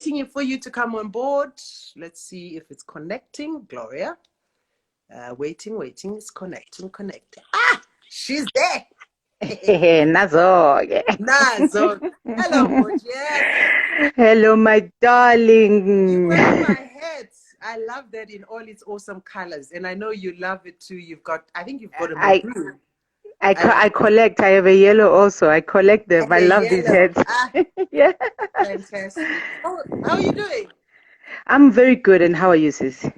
waiting for you to come on board. Let's see if it's connecting. Gloria. Waiting. It's connecting. Ah, she's there. Nazo. Nazo. Hello, Gorgeous. Hello, my You're darling. wearing my hat. I love that in all its awesome colors. And I know you love it too. I think you've got a I maroon. I collect. I have a yellow also. I collect them. And I a love these yellow. hats. Ah, Yeah. fantastic. How are you doing? I'm very good. And how are you, sis?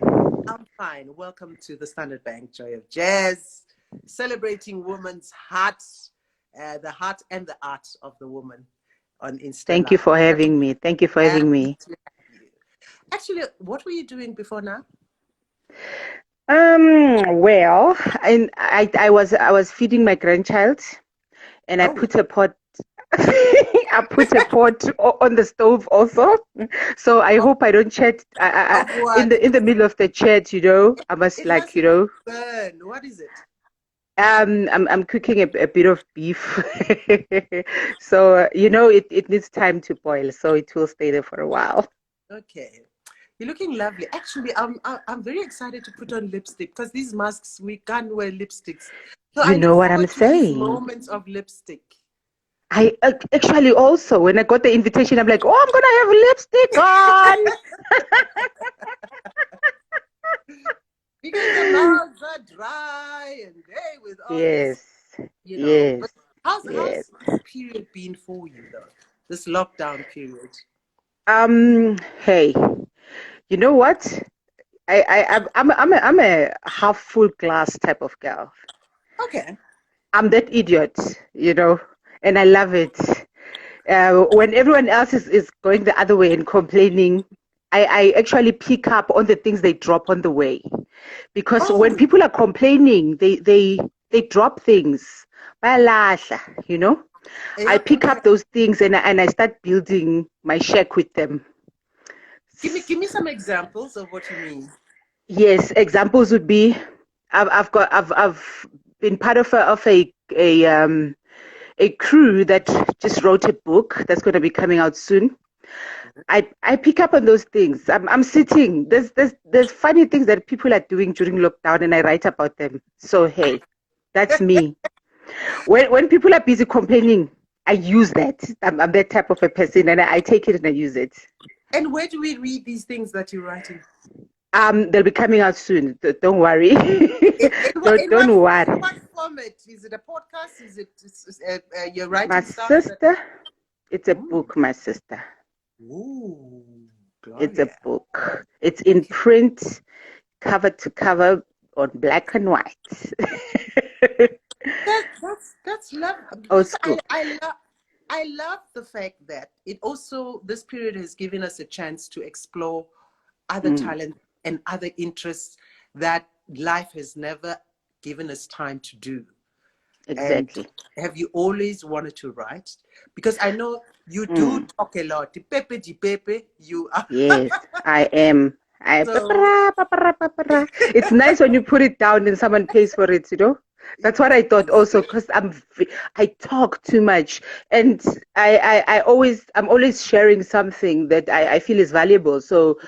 I'm fine. Welcome to the Standard Bank Joy of Jazz, celebrating woman's heart, the heart and the art of the woman on Insta Thank you Live. for having me. Thank you for having Happy me. to have you. Actually, what were you doing before now? Well, I was feeding my grandchild, and I Oh, put a pot. I put a pot on the stove also, so I of, hope I don't chat of in what? the middle of the chat. I must It mustn't burn. What is it? I'm cooking a bit of beef, so it needs time to boil, so it will stay there for a while. Okay. You're looking lovely. Actually, I'm very excited to put on lipstick because these masks, we can't wear lipsticks. So You I look know what I'm forward to these saying? moments of lipstick. I actually also, when I got the invitation, I'm like, oh, I'm gonna have lipstick on. Because the mouths are dry and hey, with all this, Yes, yes, But how's yes. this period been for you though? This lockdown period. Hey, you know what? I'm a half full glass type of girl. Okay. I'm that idiot, and I love it. When everyone else is going the other way and complaining, I actually pick up on the things they drop on the way. Because when Oh, people are complaining, they drop things. Bayalahla. I yep. pick Okay. up those things and I start building my shack with them. Give me some examples of what you mean. Yes, examples would be I've been part of a crew that just wrote a book that's going to be coming out soon. I pick up on those things. I'm sitting. There's funny things that people are doing during lockdown, and I write about them. So hey, that's me. When people are busy complaining, I use that. I'm that type of a person, and I take it and I use it. And where do we read these things that you're writing? They'll be coming out soon. Don't worry. Don't In worry. what format? Is it a podcast? Is it you're My writing stuff that? sister, it's a Ooh, book, my sister. ooh, It's a Gloria. book. It's in Okay. print, cover to cover on black and white. That's love Old because school. I love the fact that it also this period has given us a chance to explore other Mm, talents and other interests that life has never given us time to do. And exactly. have you always wanted to write? Because I know you do Mm, talk a lot. Di pepe, you are yes, I am. so It's nice when you put it down and someone pays for it. That's what I thought also, because I talk too much, and I'm always sharing something that I feel is valuable. So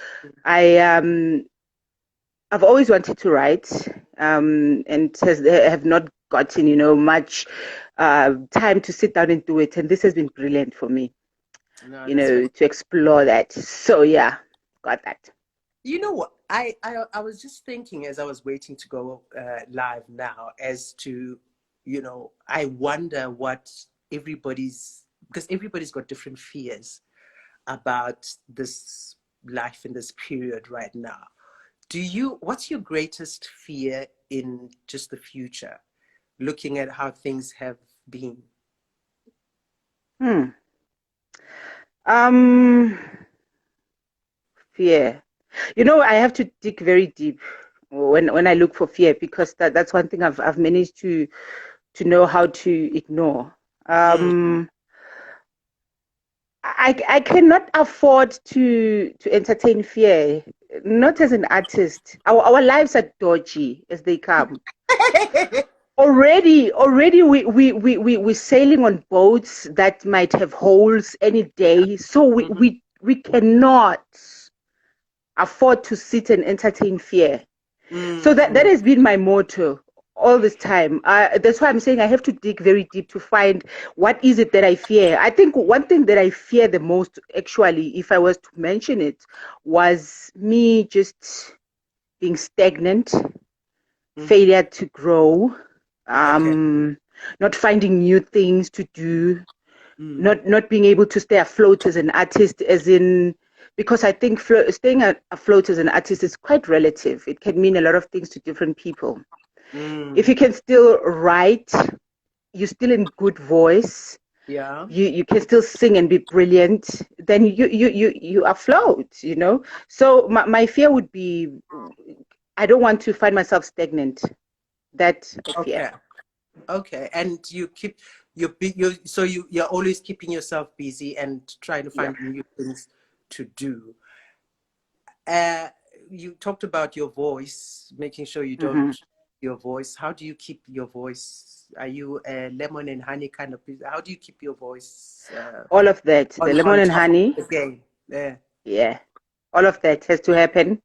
I I've always wanted to write, and have not gotten much time to sit down and do it. And this has been brilliant for me, no, that's to explore that. So yeah, got that. you know what? I was just thinking as I was waiting to go live now as to, I wonder what because everybody's got different fears about this life in this period right now. What's your greatest fear in just the future, looking at how things have been? Hmm. Um, Fear. I have to dig very deep when I look for fear, because that's one thing I've managed to know how to ignore. Mm. Um, I cannot afford to entertain fear. Not as an artist. Our lives are dodgy as they come. Already we're sailing on boats that might have holes any day. So we Mhm. we we cannot afford to sit and entertain fear. So that has been my motto all this time. That's why I'm saying I have to dig very deep to find what is it that I fear. I think one thing that I fear the most, actually, if I was to mention it, was me just being stagnant, failure to grow, Okay. not finding new things to do, not being able to stay afloat as an artist, as in, because I think staying afloat as an artist is quite relative. It can mean a lot of things to different people. If you can still write, you're still in good voice, Yeah. you can still sing and be brilliant, then you afloat, you know. So my fear would be, I don't want to find myself stagnant. That I fear. Okay. Okay. And you keep you're always keeping yourself busy and trying to Yeah. find new things to do. Uh, you talked about your voice, making sure you don't Mm-hmm. your voice. How do you keep your voice? Are you a lemon and honey kind of person? How do you keep your voice All of that, the lemon on and top of honey. the game? Yeah. Yeah, all of that has to happen.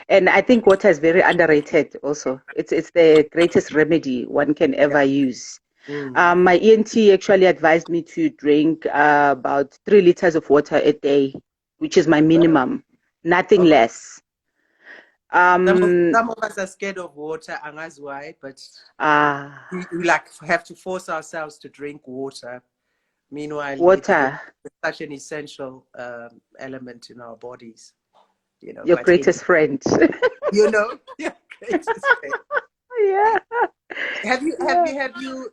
And I think water is very underrated also. It's the greatest remedy one can Yeah. ever use. Mm. My ENT actually advised me to drink about 3 liters of water a day, which is my Oh, minimum, nothing okay. less. Um, Some of us are scared of water, and that's why. But uh, we like have to force ourselves to drink water. Meanwhile, it's water, such an essential element in our bodies. You know, your but greatest friend. yeah, greatest thing. Yeah, yeah.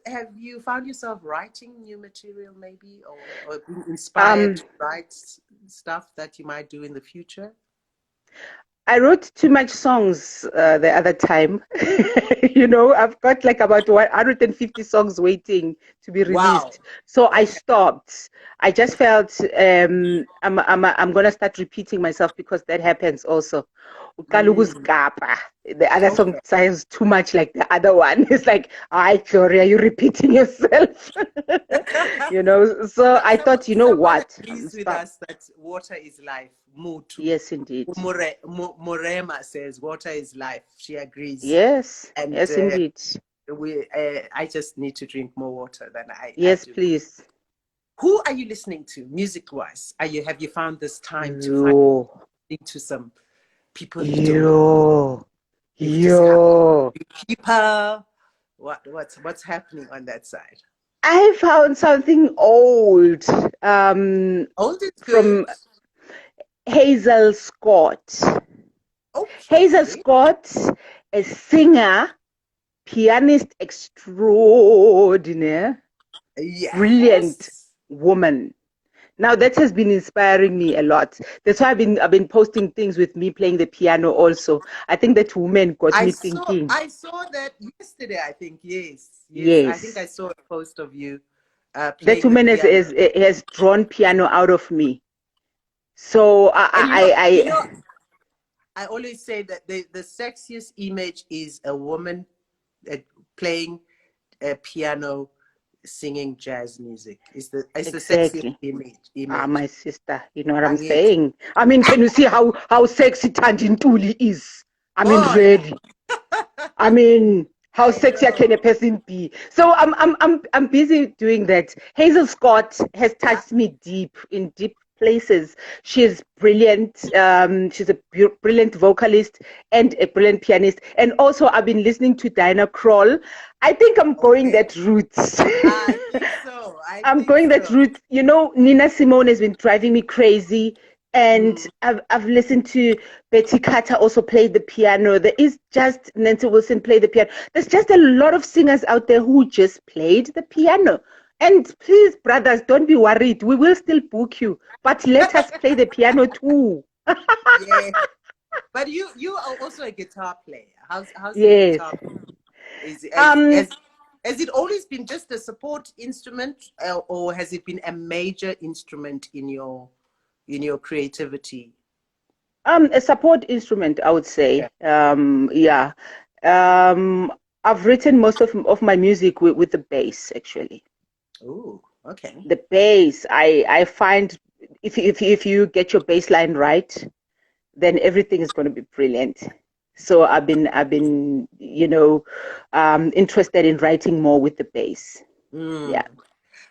Have you found yourself writing new material maybe, or being inspired Um, to write stuff that you might do in the future? I wrote too much songs the other time. I've got like about 150 songs waiting to be Wow. released. So I Okay. stopped. I just felt I'm gonna start repeating myself because that happens also. Uqala Mm, ukuzigabha. The other song okay. sounds too much like the other one. It's like, hi, Gloria, you're repeating yourself. So I thought, you know Someone what? agrees with Stop. us that water is life. Mutu. Yes, indeed. Morema says water is life. She agrees. Yes, And yes, indeed. I just need to drink more water than I Yes, do. please. Who are you listening to music wise? Have you found this time to find Yo, into some people you don't yo, you've discovered? yo. People, what's happening on that side? I found something old Old is good. from Hazel Scott. Hazel Okay. Scott, a singer, pianist extraordinaire, brilliant Yes. woman. Now that has been inspiring me a lot. That's why I've been posting things with me playing the piano also. I think that woman got me thinking. I saw that yesterday, I think. Yes. Yes. I think Yes. I saw a post of you That playing the woman has, piano. has, has drawn piano out of me. So And I I always say that the sexiest image is a woman uh, playing a piano, singing jazz music. It's the sexiest exactly. image. My sister, you know what I'm Angithi. saying? I mean, can you see how sexy Tanjintuli is? I mean, Oh yeah. really. I mean, how I sexy know. can a person be? So I'm busy doing that. Hazel Scott has Yeah. touched me deep in deep places. She's brilliant. She's a brilliant vocalist and a brilliant pianist. And also, I've been listening to Diana Kroll. I think I'm going Okay. that route. I think so. I I'm think going that so. route. Nina Simone has been driving me crazy. And Mm. I've listened to Betty Carter also play the piano. There is just Nancy Wilson play the piano. There's just a lot of singers out there who just played the piano. And please, brothers, don't be worried. We will still book you, but let us play the piano too. Yeah. But you are also a guitar player. How's the Yes. guitar? Is Um, has it always been just a support instrument, or has it been a major instrument in your creativity? a support instrument, I would Yeah. say. Yeah. I've written most of my music with the bass, actually. Oh, okay. The bass, I find if you get your baseline right, then everything is going to be brilliant. So I've been interested in writing more with the bass. Yeah. Mm.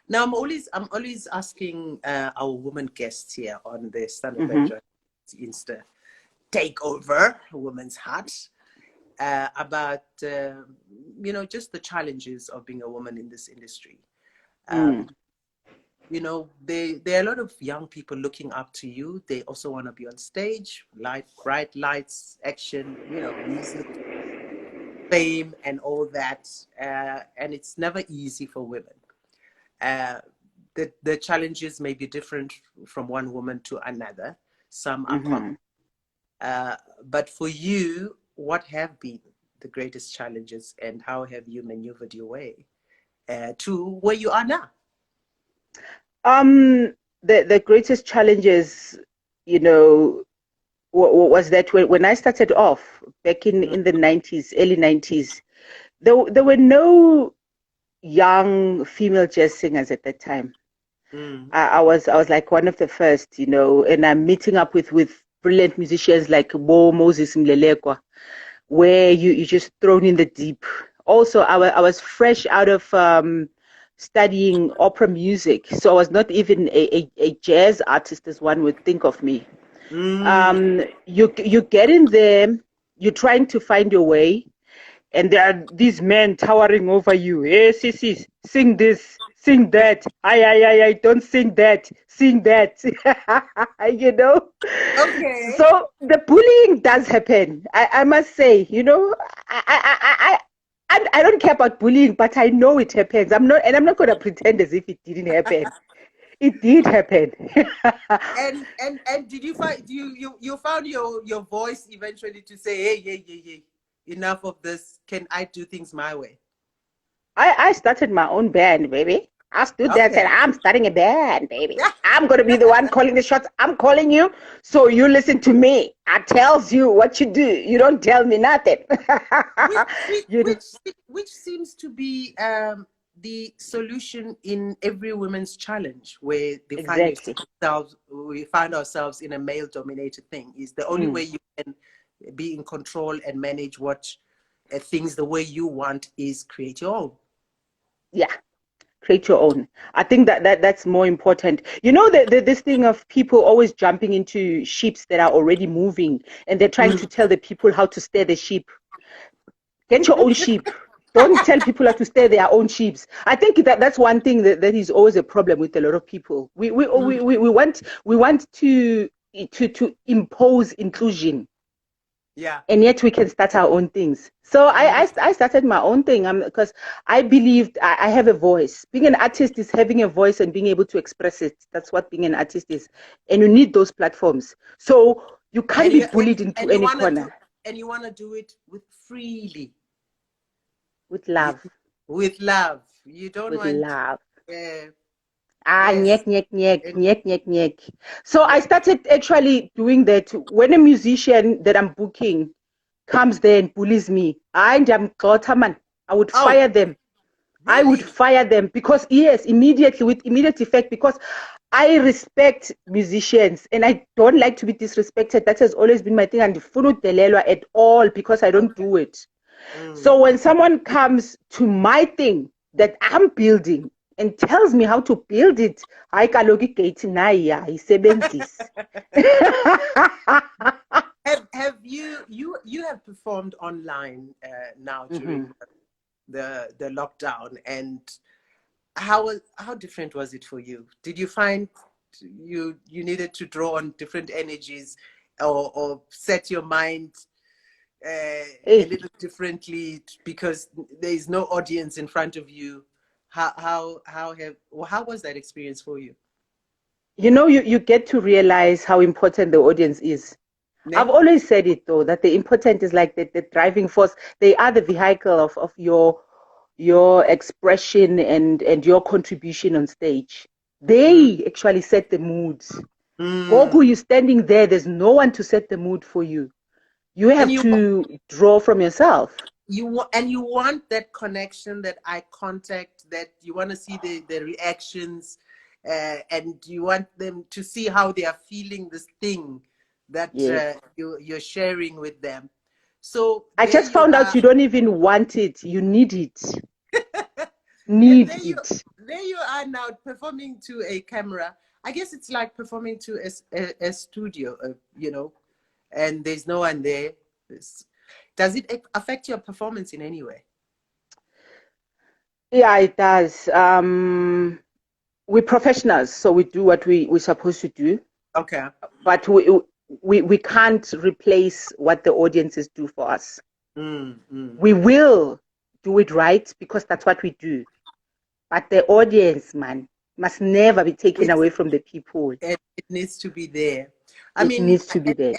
Now I'm always asking our woman guests here on the Standard Bank Mm-hmm. Joint Insta takeover, Woman's Heart, about just the challenges of being a woman in this industry. Mm. There are a lot of young people looking up to you. They also want to be on stage, light, bright lights, action, music, fame, and all that. And it's never easy for women. Uh, the challenges may be different from one woman to another. Some are common. Mm-hmm. But for you, what have been the greatest challenges, and how have you maneuvered your way to where you are now? The greatest challenges, you know, was that when I started off back in the 90s, early 90s, there were no young female jazz singers at that time. Mm. I was like one of the first, and I'm meeting up with brilliant musicians like Bo Moses Mlelekwa, where you just thrown in the deep. Also, I was fresh out of studying opera music, so I was not even a jazz artist as one would think of me. Mm. You get in there, you're trying to find your way, and there are these men towering over you. Hey, sissies, sing this, sing that. I, don't sing that, sing that. you know. Okay. So the bullying does happen. I must say, I don't care about bullying, but I know it happens. I'm not going to pretend as if it didn't happen. It did happen. And did you find you found your voice eventually to say, hey, yeah, yeah, yeah, enough of this. Can I do things my way? I started my own band, baby. I stood there and said, Okay. I'm starting a band, baby. I'm going to be the one calling the shots. I'm calling you, so you listen to me. I tells you what you do. You don't tell me nothing. which which you know, which, which seems to be the solution in every woman's challenge, where they find exactly. themselves, we find ourselves in a male dominated thing. Is the only way Mm, you can be in control and manage what things the way you want is create your own. yeah. Create your own. I think that's more important. This thing of people always jumping into ships that are already moving, and they're trying to tell the people how to steer the ship. Get your own sheep. Don't tell people how to steer their own sheeps. I think that's one thing that is always a problem with a lot of people. We want to impose inclusion, Yeah. and yet we can start our own things. So I started my own thing because I believed I have a voice. Being an artist is having a voice and being able to express it. That's what being an artist is, and you need those platforms. So you can't and be you bullied into and you any want to do corner. and you want to do it with freely, With you, love. with love. You don't With want, love. uh, Ah, yes, nyek, nyek, nyek, and nyek, nyek, nyek. So I yeah. started actually doing that when a musician that I'm booking comes there and bullies me. Man, I would Oh, fire them. I would really? fire them because, yes, immediately, with immediate effect, because I respect musicians and I don't like to be disrespected. That has always been my thing. And funu delelwa at all because I don't Okay. do it. Mm. So when someone comes to my thing that I'm building and tells me how to build it, hayi kaloku igate nayi ayisebenzisi. Have you have performed online now Mhm. during the lockdown, and how different was it for you? Did you find you needed to draw on different energies, or set your mind a Eh, little differently because there is no audience in front of you? How was that experience for you? you get to realize how important the audience is. I've Ne? always said it though, that the important is like the driving force. They are the vehicle of your expression and your contribution on stage. Mm. They actually set the moods. Goku, Mm. you standing there, there's no one to set the mood for you. You And have to draw from yourself. you want that connection, that eye contact, that you want to see the reactions, and you want them to see how they are feeling this thing that Yes. you're sharing with them. So I there just you found out are. you don't even want it. You need it. And Need it. there you are now performing to a camera. I guess it's like performing to a studio, and there's no one there. Does it affect your performance in any way? Yeah, it does. We're professionals, so we do what we're supposed to do, Okay. but we can't replace what the audiences do for us. Mm, mm. We will do it right because that's what we do. But the audience, man, must never be taken It's away from the people. it needs to be there. I It mean, needs to be there.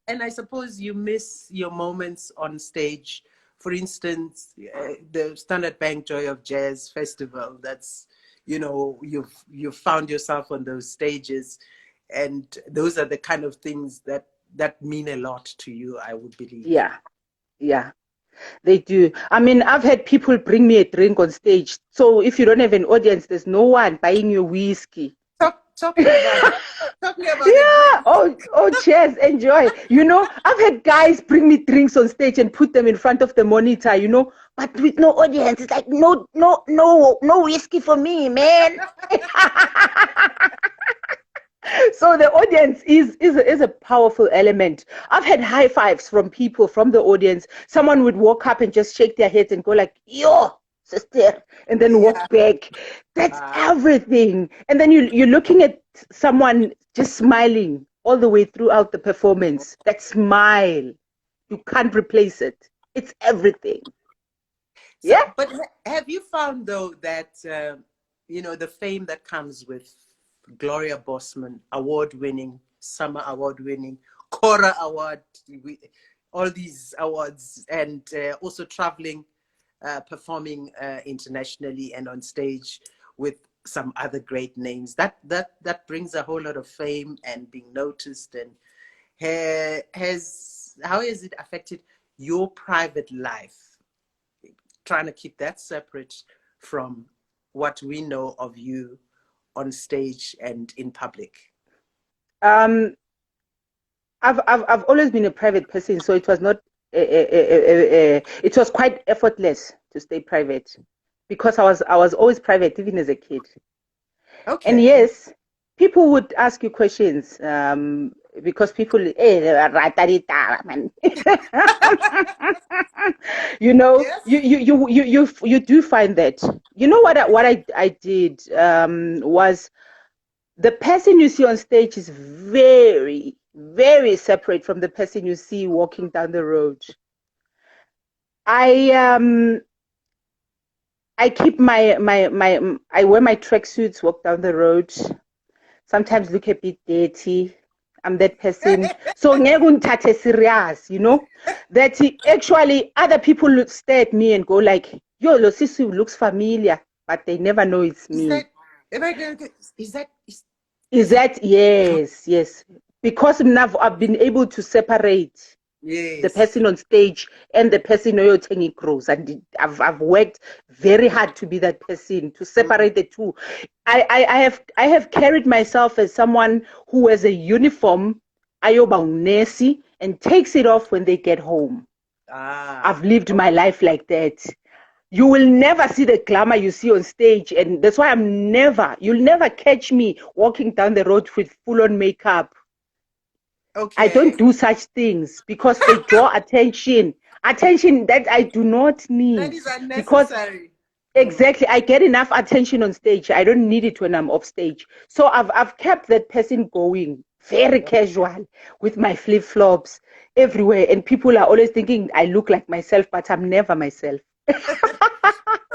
and I suppose you miss your moments on stage. For instance, the Standard Bank Joy of Jazz Festival. That's, you've found yourself on those stages, and those are the kind of things that mean a lot to you, I would believe. Yeah, yeah, they do. I mean, I've had people bring me a drink on stage. So if you don't have an audience, there's no one buying you whiskey. Talk me about it. Talk me about it. Yeah. Oh, cheers. Enjoy. I've had guys bring me drinks on stage and put them in front of the monitor, but with no audience. It's like, no, no, no, no whiskey for me, man. So the audience is a powerful element. I've had high fives from people from the audience. Someone would walk up and just shake their heads and go like, yo, sister, and then Yeah. walk back. That's everything. And then you're looking at someone just smiling all the way throughout the performance. That smile, you can't replace it. It's everything. So, Yeah. but have you found though that the fame that comes with Gloria Bosman, award-winning, summer award-winning, Cora Award, all these awards, and also traveling, performing internationally and on stage with some other great names. That brings a whole lot of fame and being noticed. And how has it affected your private life? Trying to keep that separate from what we know of you on stage and in public. Um, I've always been a private person, so it was not it was quite effortless to stay private because I was always private even as a kid. And Okay. yes, people would ask you questions because people man. Yes. You do find that. You know what I did was the person you see on stage is very, very separate from the person you see walking down the road. I I keep my I wear my tracksuits, walk down the road. Sometimes look a bit dirty. I'm that person. So ngeke ungithathe serious, that actually other people stare at me and go like, yo, lo sisi looks familiar, but they never know it's Is me. that, am I going to, Is is it, that yes, yes. Because now I've been able to separate the yes. person on stage and the person you're taking crows. And I've worked very hard to be that person, to Mm. separate the two. I have carried myself as someone who wears a uniform, ayoba unesi, and takes it off when they get home. Ah, I've lived my okay. life like that. You will never see the glamour you see on stage, and that's why you'll never catch me walking down the road with full on makeup. I Okay. don't do such things because they draw attention that I do not That need. is Because unnecessary. Mm. exactly, I get enough attention on stage. I don't need it when I'm off stage. So I've kept that person going very casual with my flip flops everywhere, and people are always thinking I look like myself, but I'm never myself.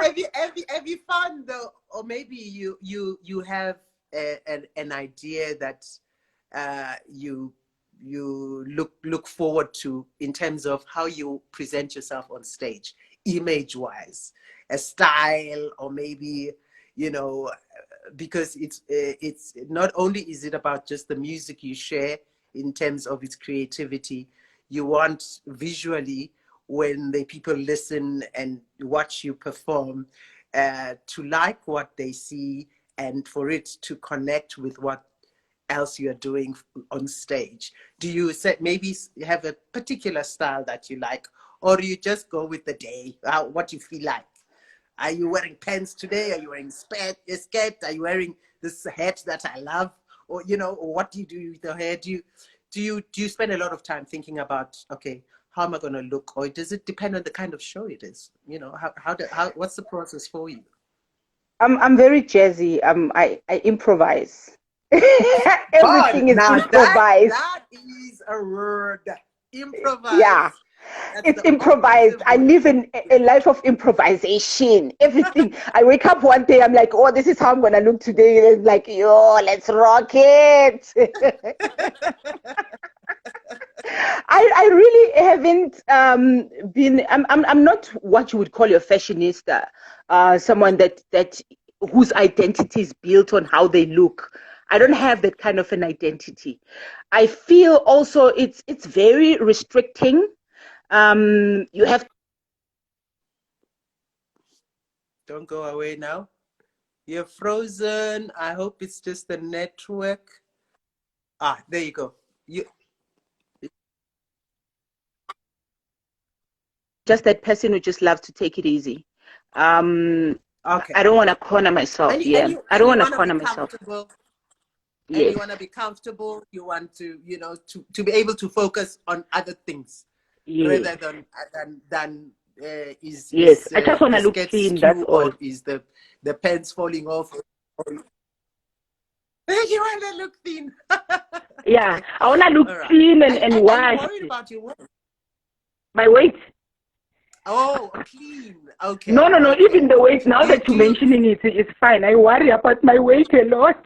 Have you found though, or maybe you have an idea that you look forward to in terms of how you present yourself on stage, image wise, a style, or maybe, because it's not only is it about just the music you share in terms of its creativity, you want visually, when the people listen and watch you perform, to like what they see and for it to connect with what else you're doing on stage? Do you say maybe have a particular style that you like, or do you just go with the day, what you feel like? Are you wearing pants today? Are you wearing a skirt? Are you wearing this hat that I love? Or or what do you do with your hair? Do you spend a lot of time thinking about, okay, how am I going to look, or does it depend on the kind of show it is? How what's the process for you? I'm very jazzy. I improvise. God, Everything is now improvised. that is a word. Improvise. Yeah, That's it's the improvised. operative I word. live in a life of improvisation. Everything. I wake up one day, I'm like, oh, this is how I'm gonna look today. And like, yo, let's rock it. I really haven't been. I'm not what you would call a fashionista. Someone that whose identity is built on how they look. I don't Okay. have that kind of an identity. I feel also it's very restricting. You have Don't go away now. You're frozen. I hope it's just the network. There you go. You just that person who just loves to take it easy. Um, okay? I don't want to corner myself. And you and Yeah, you I and don't you want to want to be corner myself. comfortable, and you Yes, want to be comfortable. You want to, to be able to focus on other things yes, rather than yes. is I just want the to look skirt clean. That's skew, all. or is the pants falling off? Or, you want to look thin. Yeah, Okay, I want to look all right. clean and Are you washed. worried about your weight? My weight. Oh, clean. No, Okay, no, no. okay. Even the weight. Now Do you that do you're you? mentioning it, it's fine. I worry about my weight a lot.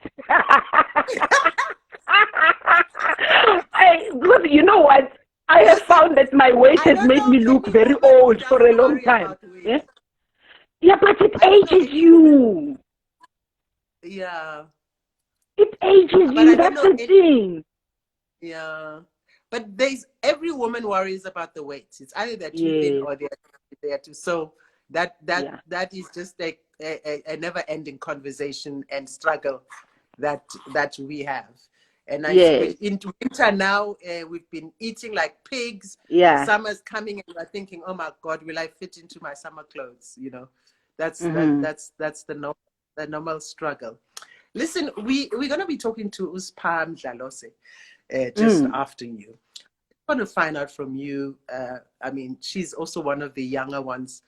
Because you know what? I have Listen, found that my weight I has don't made know me of look any very woman who old for doesn't a long worry time. about weight. Yeah, yeah, but it I don't know ages any woman. you. Yeah, It ages but you. I don't That's know the any. thing. Yeah, but there's every woman worries about the weight. It's either they're too thin Yes. or they're too. So Yeah. that is just a never-ending conversation and struggle that that we have. And Yes. into winter now, we've been eating like pigs. Yeah. Summer's coming, and we're thinking, "Oh my God, will I fit into my summer clothes?" Mm-hmm. That's the normal struggle. Listen, we're gonna be talking to Uspam Dlalose just Mm. after you. I want to find out from you. I mean, she's also one of the younger ones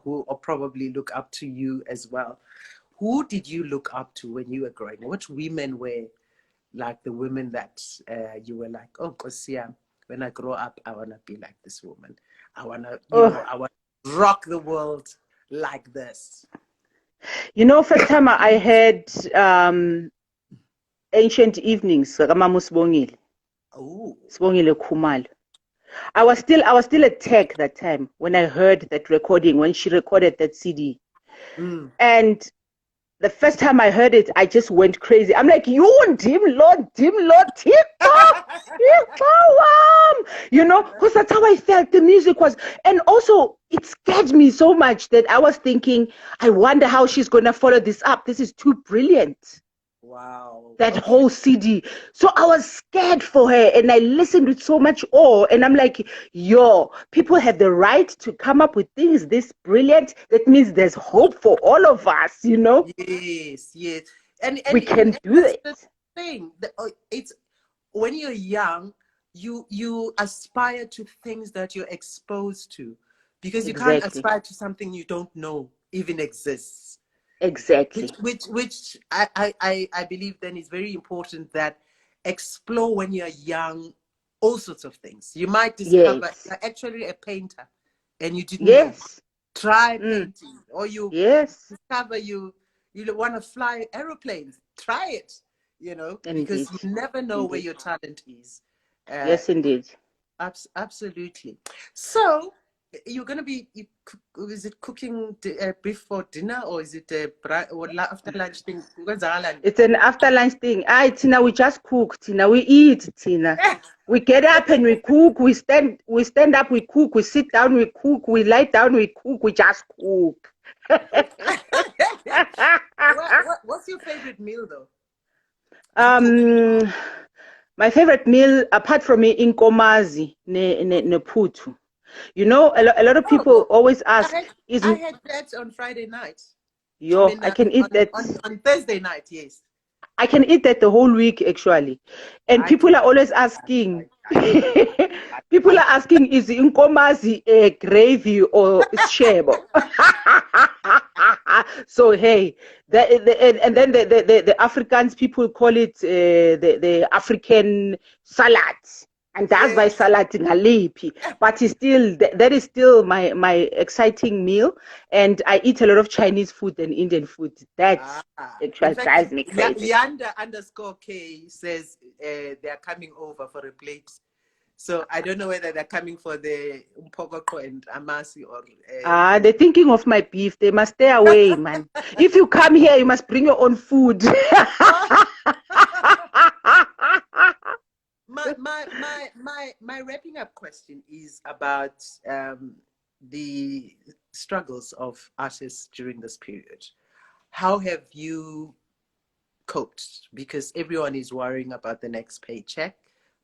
who are probably look up to you as well. Who did you look up to when you were growing? Which women were like the women that you were like, oh, Kosia, when I grow up, I want to be like this woman. I want to, Oh, I want to rock the world like this. first time I heard Ancient Evenings, Rama Sibongile, Oh, Sibongile Khumalo. I was still a tech that time when I heard that recording, when she recorded that CD. mm. And the first time I heard it, I just went crazy. I'm like, you dim Lord, because that's how I felt the music was. And also, it scared me so much that I was thinking, I wonder how she's going to follow this up. This is too brilliant, Wow. that Okay. whole CD. So I was scared for her and I listened with so much awe. And I'm like, yo, people have the right to come up with things this brilliant. That means there's hope for all of us. Yes, yes. We And can do that's it. the thing. It's when you're young, you aspire to things that you're exposed to, because you can't Exactly. aspire to something you don't know even exists. Which Exactly. which which I believe then is very important, that explore when you're young all sorts of things. You might discover Yes. you're actually a painter and you didn't know. Yes. Try Mm. painting, or you Yes. discover you want to fly aeroplanes. Try it, because Indeed. you never know where Indeed. your talent is. Uh, Yes, indeed. Absolutely. So you're going to be, is it cooking beef for dinner, or is it or after lunch thing? It's an after lunch thing. Tina, we just cook. Tina, we eat. Tina, we get up and we cook. We stand up. We cook. We sit down. We cook. We lie down. We cook. We just cook. What's your favorite meal though? To cook? um, my favorite meal, apart from inkomazi ne putu. You know, a lot of people Oh, always I ask, had is I had that on Friday night. I yo, mean, I can eat that. on Thursday night. Yes, I can eat that the whole week actually. And I can. people are always asking, people are asking, is inkomazi a gravy or shebo? So hey, and then the Africans people call it the African salad. And that's why Yes. salad in Halipi. But it's still that is still my exciting meal. And I eat a lot of Chinese food and Indian food. That's In actually fact, drives me crazy. Leander underscore K says they are coming over for a plate. So I don't know whether they're coming for the Mpokoko and Amasi or. Ah, they're thinking of my beef. They must stay away, man. If you come here, you must bring your own food. My wrapping up question is about the struggles of artists during this period. How have you coped? Because everyone is worrying about the next paycheck,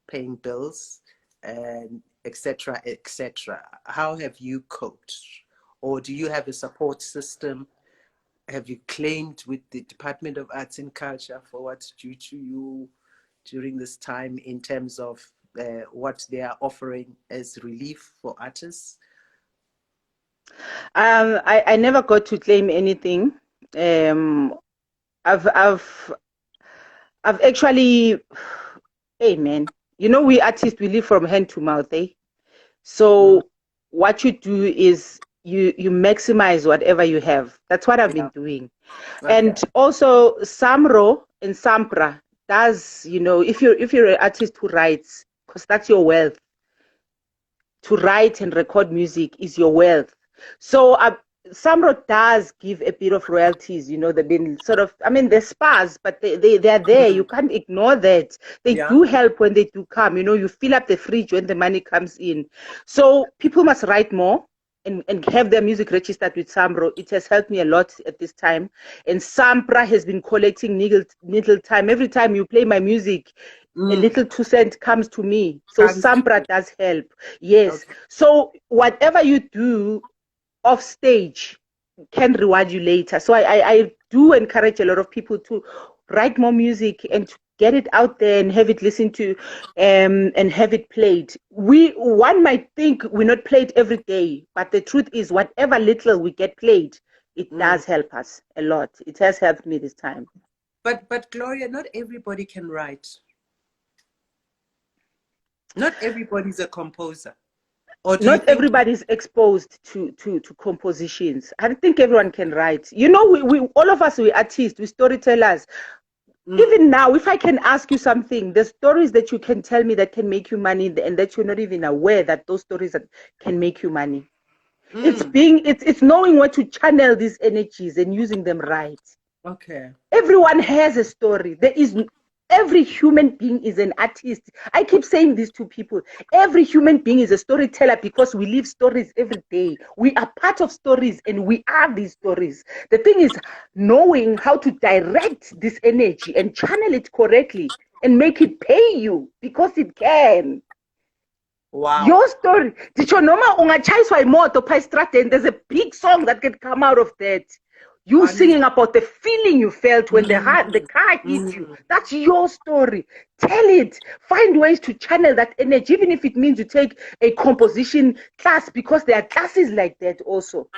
paying bills, and etc. etc. How have you coped? Or do you have a support system? Have you claimed with the Department of Arts and Culture for what's due to you during this time in terms of what they are offering as relief for artists? I never got to claim anything. Um, I've I've I've actually, hey man, you know we artists we live from hand to mouth, eh? Mm, So what you do is you maximize whatever you have. That's what I've yeah. been doing. Okay. And also Samro and Sampra does, you know, if you're an artist who writes, because that's your wealth, to write and record music is your wealth. So Samro does give a bit of royalties, you know, they've been sort of, I mean, they're sparse, but they're there. You Mm, can't ignore that. They yeah. do help when they do come, you know, you fill up the fridge when the money comes in. So people must write more and have their music registered with Samro. It has helped me a lot at this time. And Sampra has been collecting needle time. Every time you play my music, a Mm, little 2 cent comes to me. So comes to Sampra you. does help. Yes. Okay. So whatever you do off stage can reward you later. So I do encourage a lot of people to write more music and to get it out there and have it listened to and have it played. One might think we're not played every day, but the truth is whatever little we get played, it Mm. does help us a lot. It has helped me this time. But Gloria, not everybody can write. Not everybody's a composer. Or do you Not think? everybody's exposed to compositions. I don't think everyone can write. You know, we all of us, we artists, we storytellers. Mm, Even now, if I can ask you something, the stories that you can tell me that can make you money and that you're not even aware that those stories that can make you money. mm, It's knowing where to channel these energies and using them right. okay. Everyone has a story. Every human being is an artist. I keep saying this to people. Every human being is a storyteller because we live stories every day. We are part of stories and we are these stories. The thing is knowing how to direct this energy and channel it correctly and make it pay you because it can. Wow. Your story. Did you know ungachayiswa imoto pha estradeni? There's a big song that can come out of that. You Honest. singing about the feeling you felt when the Mm, car hit you. mm. That's your story. Tell it. Find ways to channel that energy, even if it means you take a composition class, because there are classes like that also.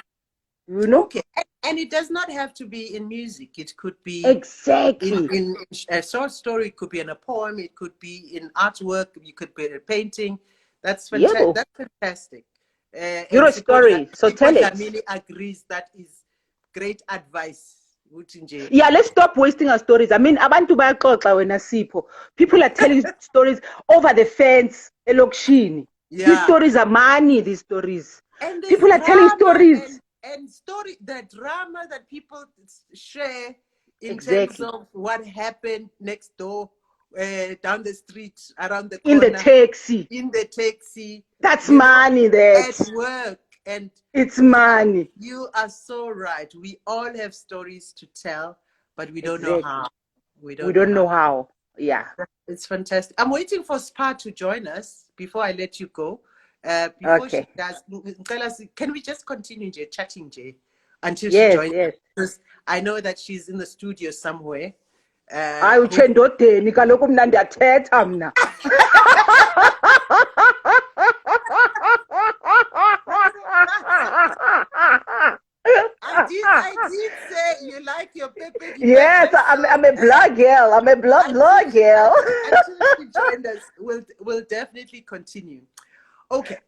You know? Okay. And it does not have to be in music. It could be Exactly. in a short story. It could be in a poem. It could be in artwork. You could be in a painting. That's fantastic. Yeah. That's fantastic. You're And a story. So Siko tell it. Dlamini agrees that is great advice. Ukuthi nje, Yeah, let's stop wasting our stories. I mean, abantu bayaxoxa wena Sipho. People are telling stories over the fence, elokishini. These yeah. stories are money, these stories. And there's People are telling drama stories. and story, the drama that people share in terms Exactly. of what happened next door, down the street, around the In the corner, taxi. in the taxi, That's you know, money that. at work. And It's you are, money. you are so right. We all have stories to tell, but we don't know Exactly. how. We We don't know don't how. know how. Yeah. It's fantastic. I'm waiting for Spa to join us before I let you go. Before she Okay. does, can we just continue chatting, Jay, until she Yes, joins? yes. Because I know that she's in the studio somewhere. Hayi Hope utshendodeni kaloku mna ndiyathetha mna. I did say you like your Pepe the Yes, Pepe, so I'm a blog girl. I'm a blog girl. until she joined us, we'll definitely continue. Okay,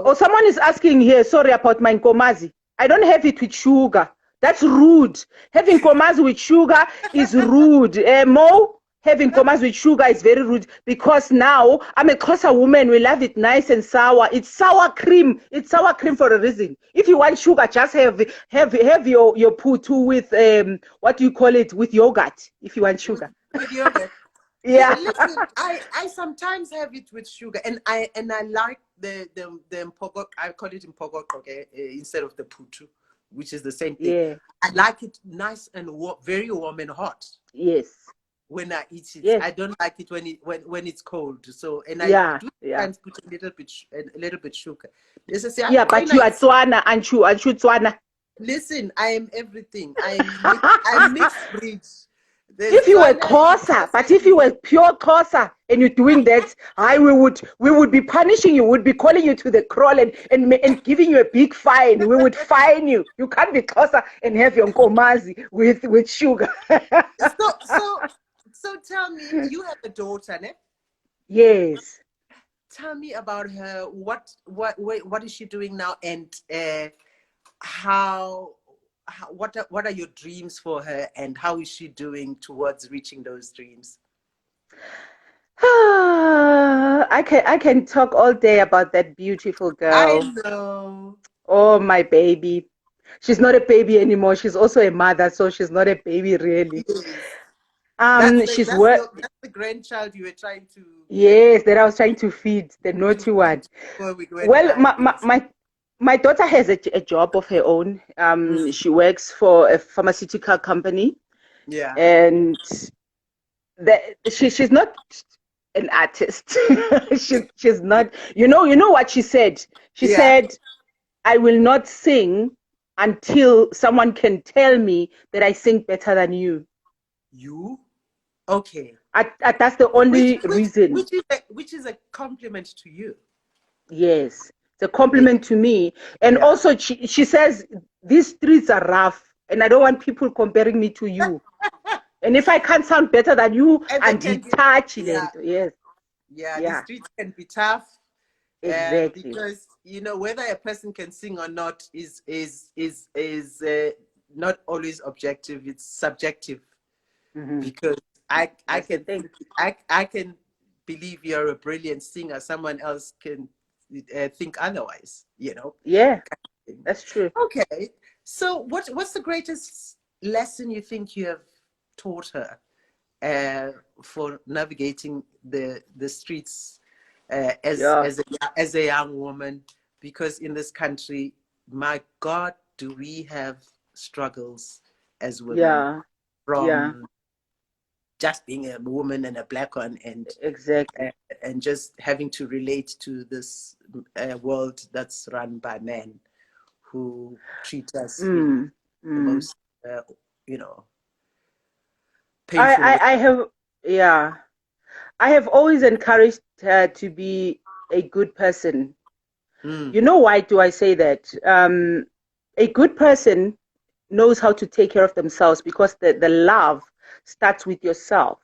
Oh, so someone is asking here, sorry about my nkomazi. I don't have it with sugar. That's rude. Having nkomazi with sugar is rude. Mo, having nkomazi with sugar is very rude because now I'm a Xhosa woman. We love it nice and sour. It's sour cream. It's sour cream for a reason. If you want sugar, just have your putu with what do you call it, with yogurt. If you want with, sugar, with yogurt. yeah, Listen, I sometimes have it with sugar, and I like the mpogo. I call it mpogo, okay, instead of the putu, which is the same thing. yeah, I like it nice and very warm and hot yes, when I eat it. yes, I don't like it when it's cold. So, and I yeah, do yeah. sometimes put a little bit sugar. This is Yeah, but you are Tswana, aren't you Tswana? listen. I am everything. I'm mixed breed. There's If you were Tswana in Xhosa, Xhosa but and if you were Zulu. pure Xhosa and you're doing that, we would be punishing you. We'd be calling you to the crawl and giving you a big fine. We would fine you. You can't be Xhosa and have your nkomazi with sugar. So so so tell me, you have a daughter, ne? Yes. Tell me about her. What is she doing now, and how, what are your dreams for her, and how is she doing towards reaching those dreams? I can talk all day about that beautiful I girl. know. Oh, my baby. She's not a baby anymore. She's also a mother, so she's not a baby really. Yes. That's the She's work. that's the grandchild you were trying to get Yes, that I was trying to feed the to naughty feed one. before we went Well, live. Yes. my daughter has a job of her own. Mm. She works for a pharmaceutical company, Yeah. and she's not an artist. She's not. You know what she said? She Yeah. said, "I will not sing until someone can tell me that I sing better than you." You okay? That's the Which only which reason. which is a compliment to you. Yes, it's a Yeah. compliment to me. And Yeah. also, she says, these streets are rough, and I don't want people comparing me to you. And if I can't sound better than you, And they and can be, touch yeah, it. Yes, yeah, the yeah, streets can be tough, exactly. because whether a person can sing or not is not always objective. It's subjective, Hmm. because I That's the can thing. I can believe you're a brilliant singer. Someone else can think otherwise. Yeah, that's true. Okay, so what's the greatest lesson you think you have taught her, uh, for navigating the streets, Yeah, as a young woman? Because in this country, my God, do we have struggles as women, yeah, yeah, from just being a woman and a black one, uh, exactly. and just having to relate to this world that's run by men who treat us in Mm, the mm. most, you know, I, painful way. I, I have, yeah, I have always encouraged her to be a good person. Mm, You know why do I say that? A good person knows how to take care of themselves because the love starts with yourself.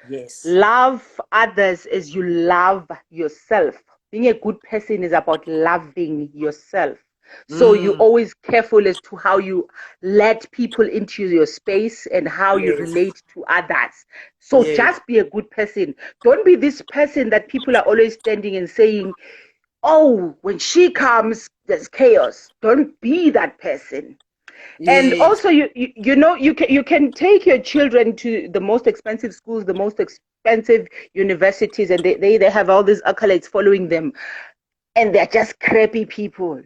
yes. Love others as you love yourself. Being a good person is about loving yourself. So you're Mm, always careful as to how you let people into your space and how you yes. relate to others. So Yes. just be a good person. Don't be this person that people are always standing and saying, oh, when she comes, there's chaos. Don't be that person. And Yes. also, you can take your children to the most expensive schools, the most expensive universities, and they have all these accolades following them, and they're just crappy people.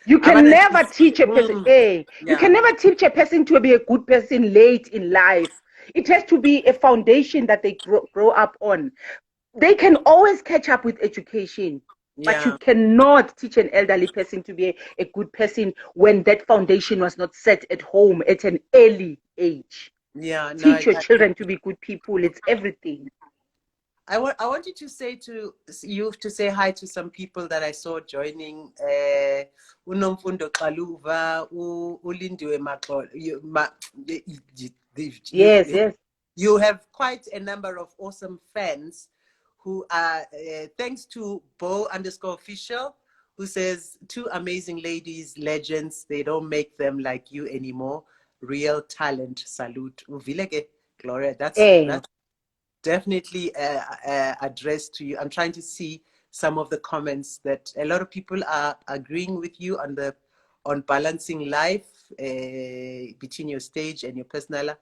You can never teach a person. You Yeah, can never teach a person to be a good person late in life. It has to be a foundation that they grow up on. They can always catch up with education, but you yeah, cannot teach an elderly person to be a good person when that foundation was not set at home at an early age. yeah. No, Teach your children to be good people. It's everything. I want you to say hi to some people that I saw joining. Unomfundo Kaluva, Ulindiwe Maxolo. Yes, yes. You have quite a number of awesome fans who are, thanks to Bo_official, who says, two amazing ladies, legends. They don't make them like you anymore. Real talent. Salute. Uvileke, Gloria. Eh. That's definitely addressed to you. I'm trying to see some of the comments that a lot of people are agreeing with you on balancing life between your stage and your personal. Uh,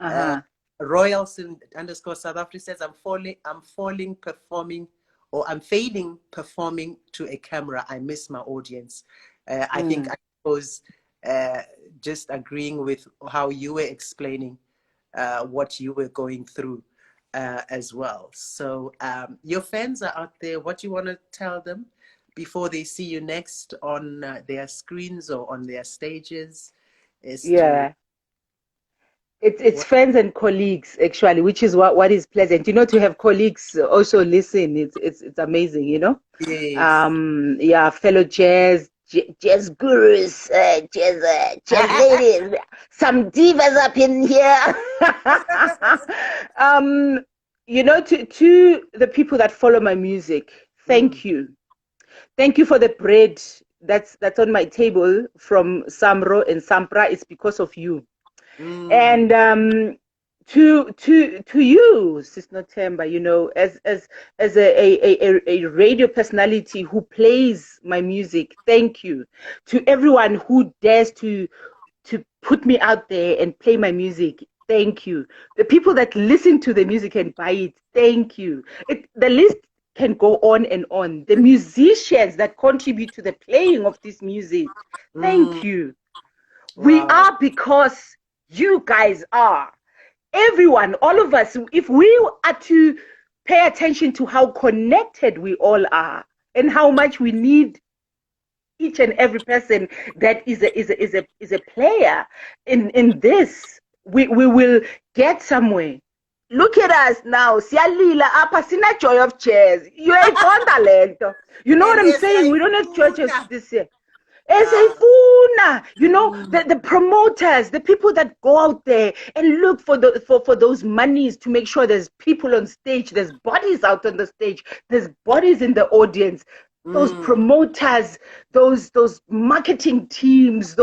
Uh-huh. Royalson_South Africa says, I'm falling performing, or I'm failing performing to a camera. I miss my audience. I think I was just agreeing with how you were explaining what you were going through as well. So your fans are out there. What do you want to tell them before they see you next on their screens or on their stages? Is to Yeah. It's what? friends and colleagues actually, which is what is pleasant. To have colleagues also listen. It's amazing. Yes. Yeah, fellow jazz gurus, jazz ladies, some divas up in here. um, to the people that follow my music, Mm, thank you for the bread that's on my table from Samro and Sampra. It's because of you. mm, And to you, Sis Notemba, as a radio personality who plays my music, thank you. To everyone who dares to put me out there and play my music, thank you. The people that listen to the music and buy it, thank you. The list can go on and on. The musicians that contribute to the playing of this music, thank mm. you. We Wow. are because you guys are. Everyone, all of us, if we are to pay attention to how connected we all are and how much we need each and every person that is a player in this, we will get somewhere. Look at us now. Siyalila apa sina joy of chairs. You ain't on talent. You know what And I'm yes, saying? I We don't have churches funa. this year. Yeah. Esefuna, Mm, the promoters, the people that go out there and look for those monies to make sure there's people on stage, there's bodies out on the stage, there's bodies in the audience. Those mm. promoters, those marketing teams,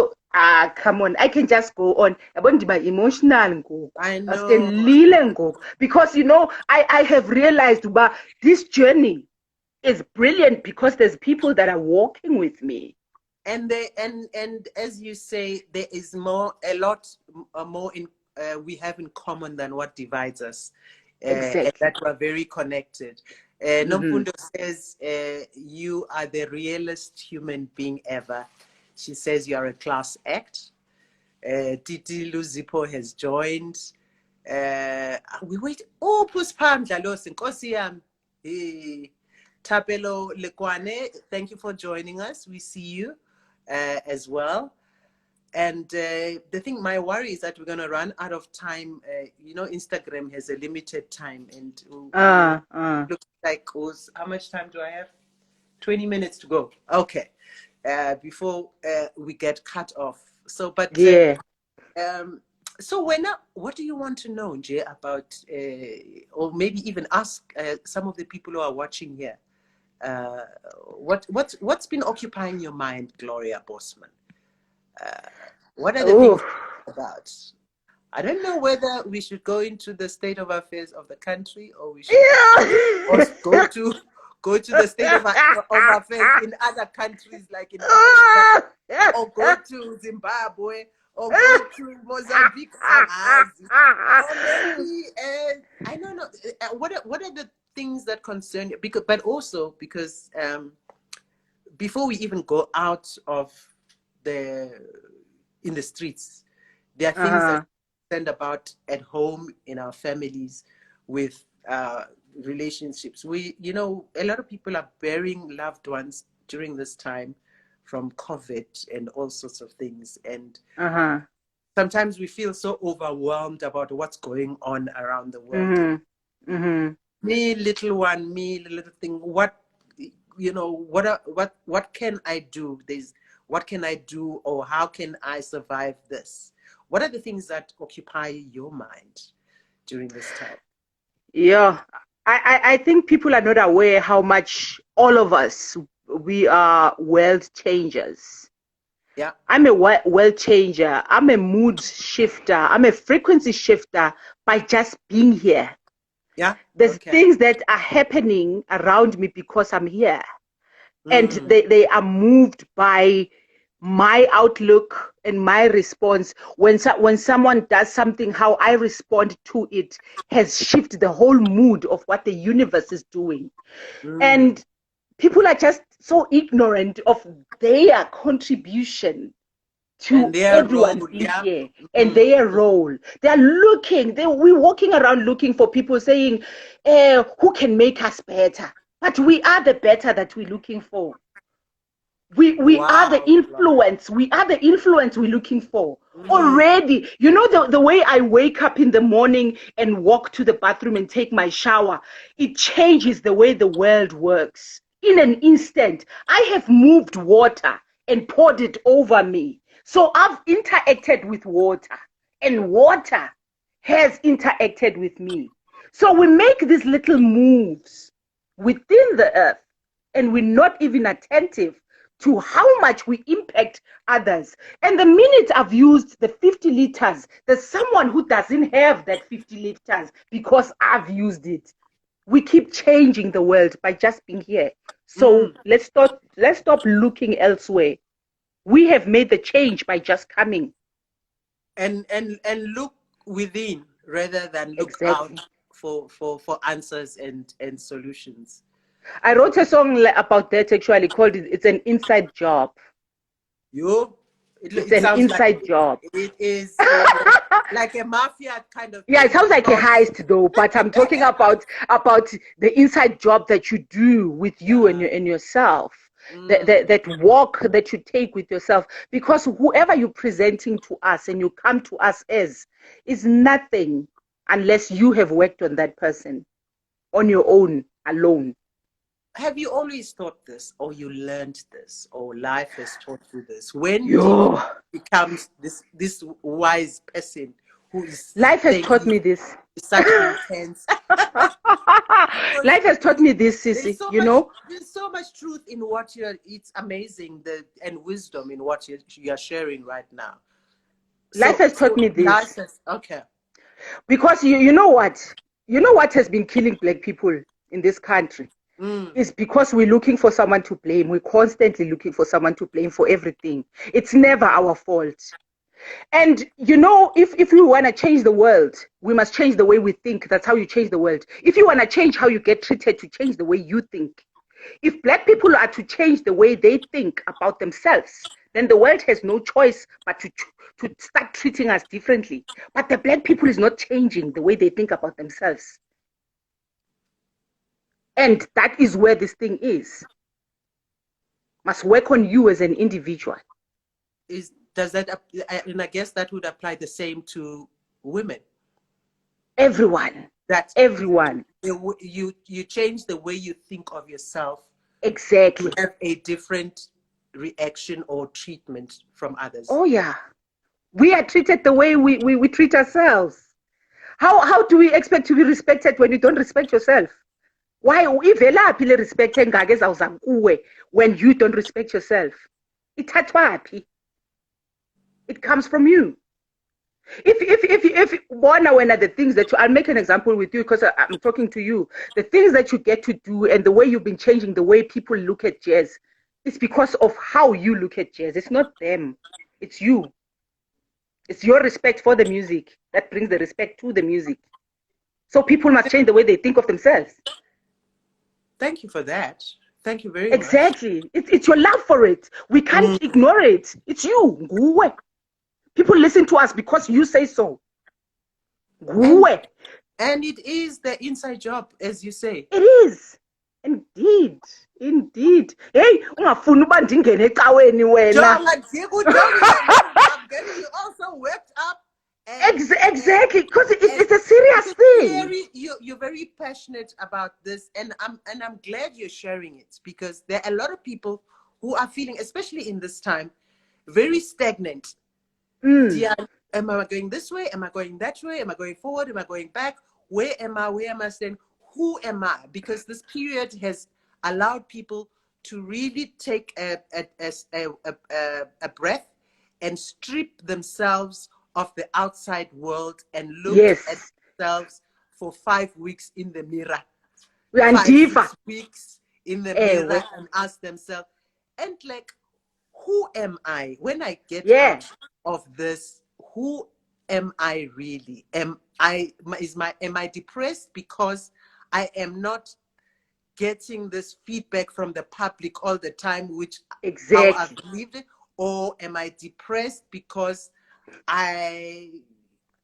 come on, I can just go on. I want to be emotional I know. because I have realized about this journey is brilliant because there's people that are walking with me. And as you say, there is a lot more we have in common than what divides us, and that Exactly. we're very connected. Mm-hmm. Nomfundo says, you are the realest human being ever. She says you are a class act. Titi Luzipo has joined. We wait. Oh, Puspam Jalos and Kosiam. Tapelo Lekwane, thank you for joining us. We see you as well. And the thing, my worry is that we're going to run out of time. Instagram has a limited time, and looks like how much time do I have? 20 minutes to go. Okay, before we get cut off. So, but Yeah. um, so what do you want to know, Jay, about, or maybe even ask some of the people who are watching here? Uh, what's been occupying your mind, Gloria Bosman? What are the Oh. things about? I don't know whether we should go into the state of affairs of the country, or we should Yeah. also go to the state of affairs in other countries like in Africa, or go to Zimbabwe, or go to Mozambique, or maybe I don't know. What are the things that concern you? Because, but also because before we even go out of the in the streets, there are things that Uh-huh. we send about at home in our families with relationships. We, you know, a lot of people are burying loved ones during this time from COVID and all sorts of things. And Uh-huh. sometimes we feel so overwhelmed about what's going on around the world. Mm-hmm. Mm-hmm. Me, little one, me, little thing. What, you know, what can I do? What can I do, or how can I survive this? What are the things that occupy your mind during this time? Yeah. I think people are not aware how much all of us, we are world changers. Yeah, I'm a world changer. I'm a mood shifter. I'm a frequency shifter by just being here. yeah, There's okay. things that are happening around me because I'm here. And Mm, they are moved by my outlook and my response. When someone does something, how I respond to it has shifted the whole mood of what the universe is doing. mm. And people are just so ignorant of their contribution And to their everyone role, being yeah. here and Mm, their role. We're walking around looking for people saying, who can make us better? But we are the better that we're looking for. We are the wow, Gloria. influence. We are the influence we're looking for. Mm, Already, you know, the way I wake up in the morning and walk to the bathroom and take my shower, it changes the way the world works. In an instant, I have moved water and poured it over me. So I've interacted with water, and water has interacted with me. So we make these little moves within the earth, and we're not even attentive to how much we impact others. And the minute I've used the 50 liters, there's someone who doesn't have that 50 liters because I've used it. We keep changing the world by just being here. So mm. let's stop looking elsewhere. We have made the change by just coming. And look within rather than look out Exactly. for answers and solutions. I wrote a song about that actually called It's an Inside Job. You, It's it an sounds like inside job. it is like a mafia kind of Yeah, it thing. sounds like a Because heist though, but I'm talking about the inside job that you do with you and yeah, yourself. mm, That walk that you take with yourself, because whoever you're presenting to us and you come to us as is nothing unless you have worked on that person on your own alone. have you always thought this, or you learned this, or life has taught you this? When did you Yo, become this wise person who is life has taught saying me this. such intense? Because Life has taught me this, there's Sissy. so You much know, there's so much truth in what you're it's amazing, the and wisdom in what you're sharing right now. life So has taught me life this has okay. because you know what has been killing black people in this country Mm, is because we're looking for someone to blame. We're constantly looking for someone to blame for everything. It's never our fault. And if we want to change the world, we must change the way we think. That's how you change the world. If you want to change how you get treated, to change the way you think. If black people are to change the way they think about themselves, then the world has no choice but to start treating us differently. But the black people is not changing the way they think about themselves. And that is where this thing is. Must work on you as an individual. is does that and I guess that would apply the same to women, Everyone. that Everyone. you change the way you think of yourself to Exactly. have a different reaction or treatment from others. Oh yeah. We are treated the way we treat ourselves. How do we expect to be respected when you don't respect yourself? Why ivelaphi le respect engake ezawuza kuwe when you don't respect yourself? Ithathwaphi? It comes from you. If one when are the things that I'll make an example with you because I'm talking to you. The things that you get to do and the way you've been changing the way people look at jazz, it's because of how you look at jazz. It's not them. It's you. It's your respect for the music that brings the respect to the music. So people must change the way they think of themselves. Thank you for that. Thank you very much. Exactly. It's your love for it. We can't Mm. ignore it. It's you. Nguwe. People listen to us because you say so. And Nguwe. and it is the inside job, as you say. It is. Indeed. Indeed. Hey, ungafuni uba ndingene ecaweni wena. Jonga, I'm getting you also worked up, Exactly, because and it's a serious because thing. clearly you're very passionate about this, and I'm glad you're sharing it, because there are a lot of people who are feeling, especially in this time, very stagnant. Mm, Yeah, am I going this way? Am I going that way? Am I going forward? Am I going back? Where am I? Where am I staying? Who am I? Because this period has allowed people to really take a breath and strip themselves of the outside world and look at yes. themselves for 5 weeks in the mirror, five, Uyandiva. 6 weeks in the mirror, Ewe. and ask themselves, and like, who am I when I get Yeah. out of this? Who am I really? Am I depressed because I am not getting this feedback from the public all the time, which how I've Exactly. lived it? Or am I depressed because I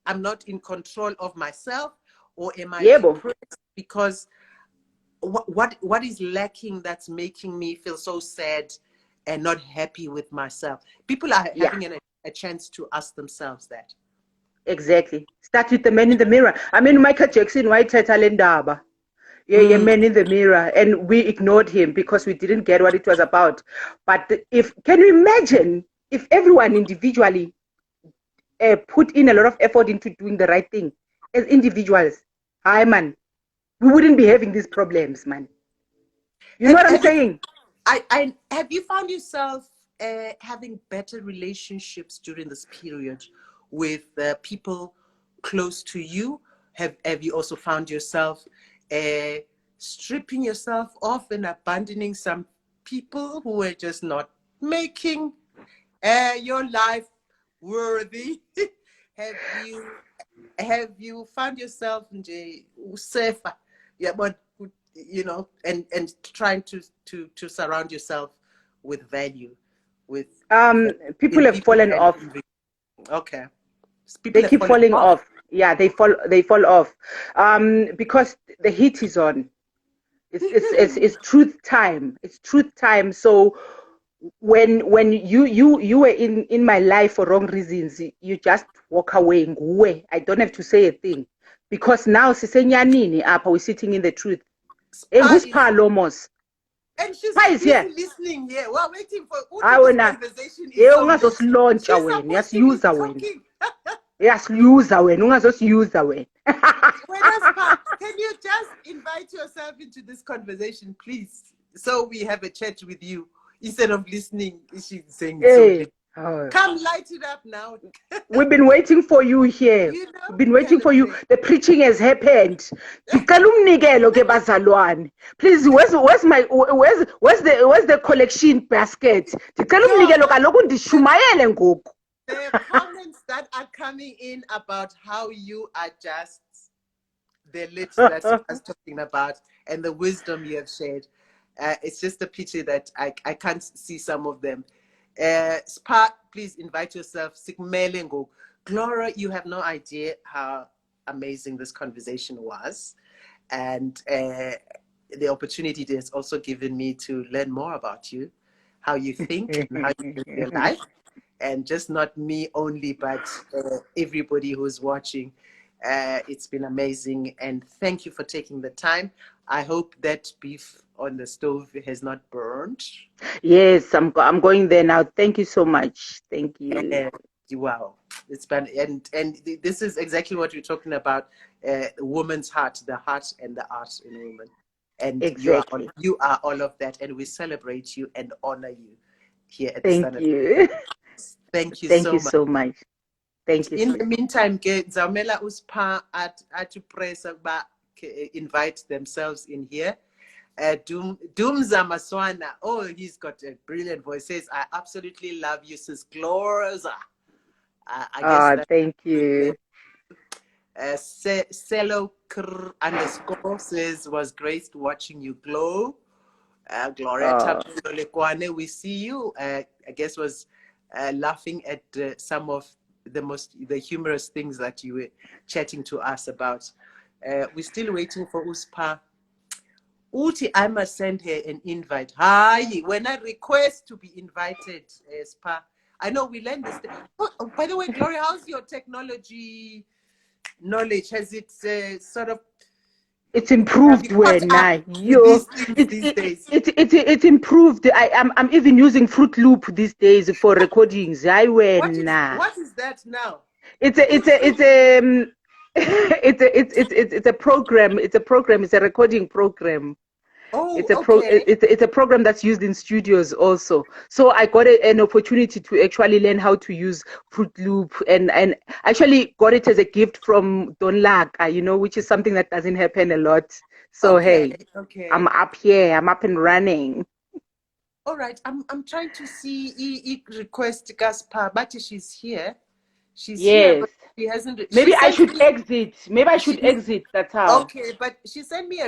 I'm not in control of myself? Or am I Yebo. depressed because what is lacking that's making me feel so sad and not happy with myself? People are Yeah. having a chance to ask themselves that. Exactly. Start with the man in the mirror. I mean, Michael Jackson, why Lendaba? Yeah, yeah, Mm. man in the mirror, and we ignored him because we didn't get what it was about. But if can you imagine if everyone individually put in a lot of effort into doing the right thing as individuals? Hi, man, we wouldn't be having these problems, man. You know have, what I'm have you saying? have you found yourself having better relationships during this period with people close to you? Have you also found yourself uh, stripping yourself off and abandoning some people who are just not making your life worthy? have you have you found yourself nje safer? Yeah, but and trying to surround yourself with value, with People in have people fallen and off. okay, They people have keep fallen falling off. off. Yeah, they fall off. Because the heat is on. It's truth time. It's truth time. So when you were in my life for wrong reasons, you just walk away. Nguwe. I don't have to say a thing because now sisenyanini apha we're sitting in the truth. Hey, Spa who's is Palomos? and she's Pa is busy here. listening here. We're waiting for Uti. Hayi This wena. conversation is Hey, so lit. ungazosilauncha She's wena. supposed to be Uyasiyuza wena. talking. Uyasiyuza wena. Ungazosiyuza wena. When Spa, can you just invite yourself into this conversation, please? So we have a chat with you instead of listening. She's saying so. Hey. Oh. Come light it up now. We've been waiting for you here. You know, We've been waiting for you. celebrate. The preaching has happened. Ndicela umnikelo ke bazalwane. Please, where's the collection basket? Ndicela Yo, umnikelo kaloku ndishumayele ngoku. the comments that are coming in about how you are just the lit that I was talking about and the wisdom you have shared. It's just a pity that I can't see some of them. Spa, please invite yourself. Sikmelengo. Gloria, you have no idea how amazing this conversation was. And the opportunity it has also given me to learn more about you, how you think and how you live your life. And just not me only, but everybody who's watching. It's been amazing, and thank you for taking the time. I hope that beef on the stove has not burned. Yes, I'm going there now. Thank you so much. Thank you. And wow, it's been and this is exactly what we're talking about: woman's heart, the heart and the art in women. And Exactly. you are all of that, and we celebrate you and honor you here at the Thank Standard. you. Thank you Thank so you much. so much. Thank you In so the meantime, Zamela Uspa at press invite themselves in here. Doom Zamaswana. Oh, he's got a brilliant voice. Says, I absolutely love you, sis Gloria. I guess that's thank good. you. Celo underscore says, was great watching you glow. Gloria Tapulo Lekwane, we see you. I guess was laughing at some of the humorous things that you were chatting to us about. We're still waiting for Uspa. Uti, I must send her an invite. Hi, when I request to be invited, Spa. I know we learned this. Oh, by the way, Gloria, how's your technology knowledge? Has it sort of it's improved caught when up I with yo these things it these it, days? it improved. I'm even using Fruit Loop these days for recordings. I when What is that now? it's a it's a program. It's a program. It's a recording program. Oh, okay. It's a program that's used in studios also. So I got an opportunity to actually learn how to use Fruit Loop, and actually got it as a gift from Don Laka, which is something that doesn't happen a lot. So Okay, hey, I'm okay. up here. I'm up and running. All right. I'm trying to see request Gaspar, but she's here. She's here, Yes. but she hasn't. She Maybe I sent should me. exit. Maybe I She should exit. That's how. okay, but she sent me a